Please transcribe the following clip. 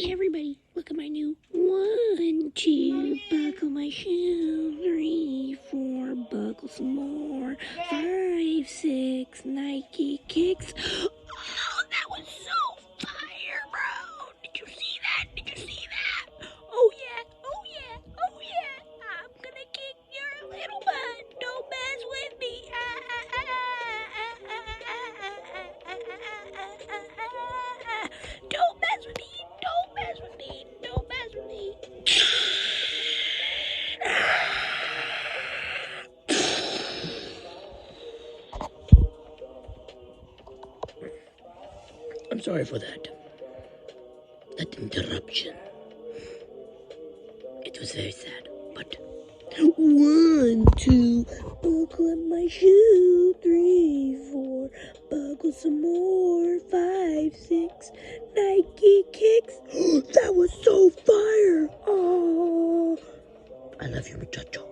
Hey everybody, look at my new 1, 2, buckle my shoe, 3, 4, buckle some more, 5, 6, Nike kicks. Oh, that was so fire, bro! Did you see that? Did you see that? Oh yeah, oh yeah, oh yeah! I'm gonna kick your little butt. Don't mess with me. Don't mess with me. Don't mess with me. Don't mess with me. I'm sorry for that interruption. It was very sad, but 1, 2, buckle up my shoe, 3, 4, buckle some more, 5, 6, Nike kicks. That was so fire! Oh, I love you, muchacho.